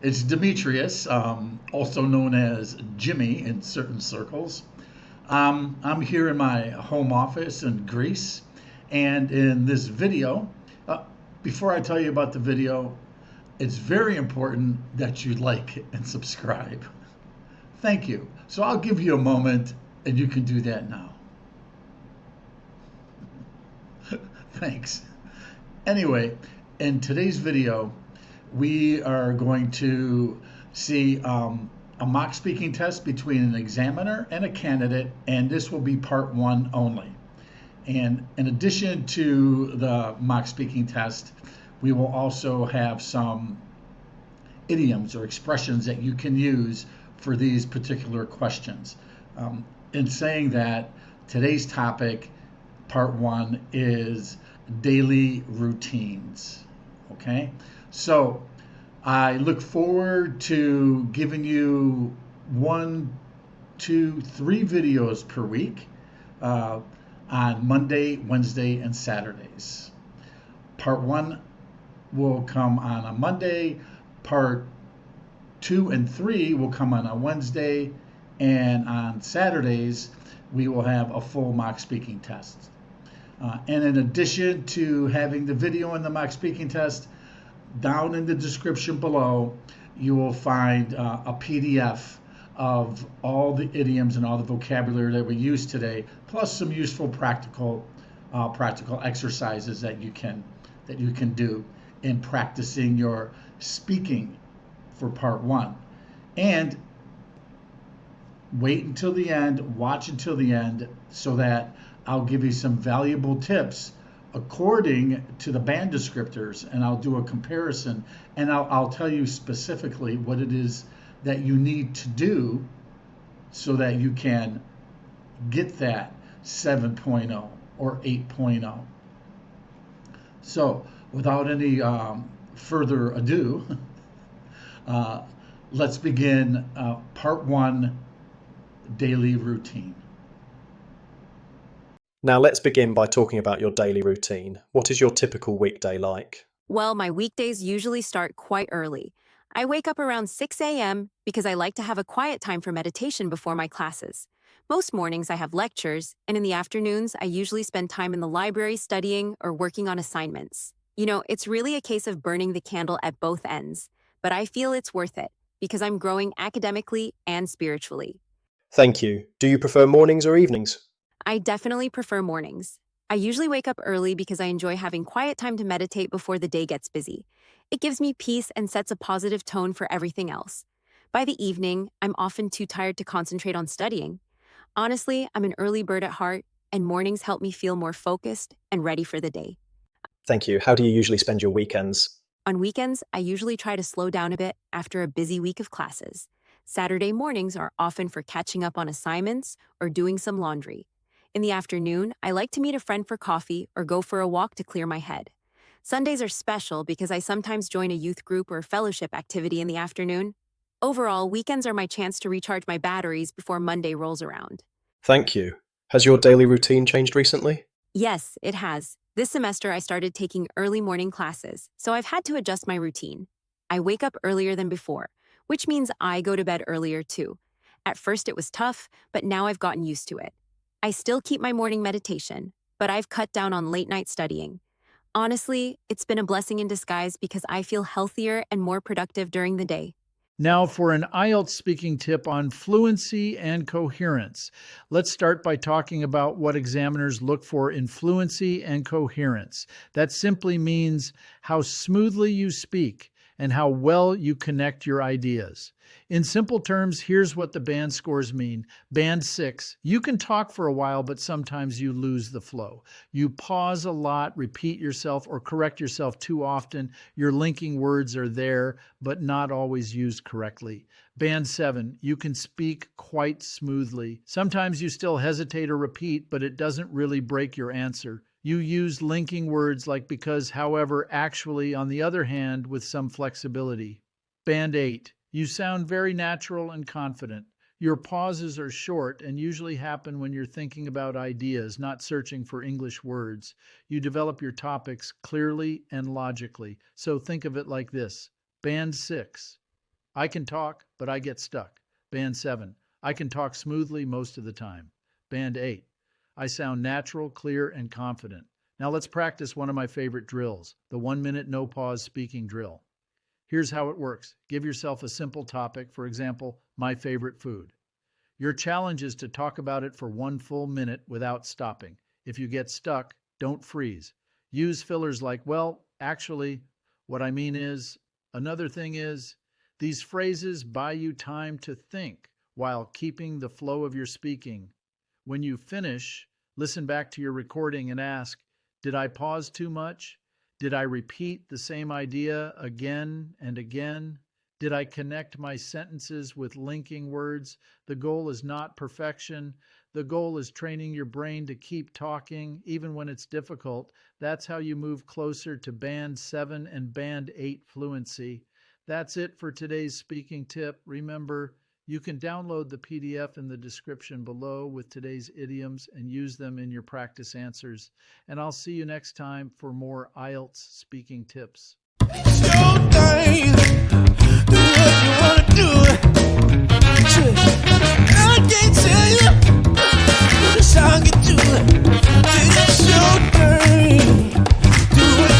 It's Demetrius, also known as Jimmy in certain circles. I'm here in my home office in Greece, and in this video, uh, before I tell you about the video, it's very important that you like and subscribe. Thank you. So I'll give you a moment, and you can do that now. Thanks. Anyway, in today's video, we are going to see a mock speaking test between an examiner and a candidate, and this will be part one only. And in addition to the mock speaking test, we will also have some idioms or expressions that you can use for these particular questions. In saying that, today's topic, part one, is daily routines. Okay, so I look forward to giving you 1, 2, 3 videos per week on Monday, Wednesday, and Saturdays. Part one will come on a Monday, part 2 and 3 will come on a Wednesday, and on Saturdays we will have a full mock speaking test. And in addition to having the video and the mock speaking test, down in the description below, you will find a PDF of all the idioms and all the vocabulary that we use today, plus some useful practical exercises that you can do in practicing your speaking for part one. And wait until the end, watch until the end, so that I'll give you some valuable tips according to the band descriptors, and I'll do a comparison, and I'll tell you specifically what it is that you need to do so that you can get that 7.0 or 8.0. So without any further ado, let's begin part one, daily routine. Now let's begin by talking about your daily routine. What is your typical weekday like? Well, my weekdays usually start quite early. I wake up around 6 a.m. because I like to have a quiet time for meditation before my classes. Most mornings I have lectures, and in the afternoons I usually spend time in the library studying or working on assignments. It's really a case of burning the candle at both ends, but I feel it's worth it because I'm growing academically and spiritually. Thank you. Do you prefer mornings or evenings? I definitely prefer mornings. I usually wake up early because I enjoy having quiet time to meditate before the day gets busy. It gives me peace and sets a positive tone for everything else. By the evening, I'm often too tired to concentrate on studying. Honestly, I'm an early bird at heart, and mornings help me feel more focused and ready for the day. Thank you. How do you usually spend your weekends? On weekends, I usually try to slow down a bit after a busy week of classes. Saturday mornings are often for catching up on assignments or doing some laundry. In the afternoon, I like to meet a friend for coffee or go for a walk to clear my head. Sundays are special because I sometimes join a youth group or fellowship activity in the afternoon. Overall, weekends are my chance to recharge my batteries before Monday rolls around. Thank you. Has your daily routine changed recently? Yes, it has. This semester I started taking early morning classes, so I've had to adjust my routine. I wake up earlier than before, which means I go to bed earlier too. At first it was tough, but now I've gotten used to it. I still keep my morning meditation, but I've cut down on late night studying. Honestly, it's been a blessing in disguise because I feel healthier and more productive during the day. Now for an IELTS speaking tip on fluency and coherence. Let's start by talking about what examiners look for in fluency and coherence. That simply means how smoothly you speak and how well you connect your ideas. In simple terms, here's what the band scores mean. Band 6, you can talk for a while, but sometimes you lose the flow. You pause a lot, repeat yourself, or correct yourself too often. Your linking words are there, but not always used correctly. Band 7, you can speak quite smoothly. Sometimes you still hesitate or repeat, but it doesn't really break your answer. You use linking words like because, however, actually, on the other hand, with some flexibility. Band 8, you sound very natural and confident. Your pauses are short and usually happen when you're thinking about ideas, not searching for English words. You develop your topics clearly and logically. So think of it like this. Band 6, I can talk, but I get stuck. Band 7. I can talk smoothly most of the time. Band 8. I sound natural, clear, and confident. Now let's practice one of my favorite drills, the 1-minute no pause speaking drill. Here's how it works. Give yourself a simple topic, for example, my favorite food. Your challenge is to talk about it for 1 full minute without stopping. If you get stuck, don't freeze. Use fillers like, well, actually, what I mean is, another thing is. These phrases buy you time to think while keeping the flow of your speaking. When you finish, listen back to your recording and ask, did I pause too much? Did I repeat the same idea again and again? Did I connect my sentences with linking words? The goal is not perfection. The goal is training your brain to keep talking, even when it's difficult. That's how you move closer to Band 7 and Band 8 fluency. That's it for today's speaking tip. Remember, you can download the PDF in the description below with today's idioms and use them in your practice answers. And I'll see you next time for more IELTS speaking tips. It's your time. Do what you want to do.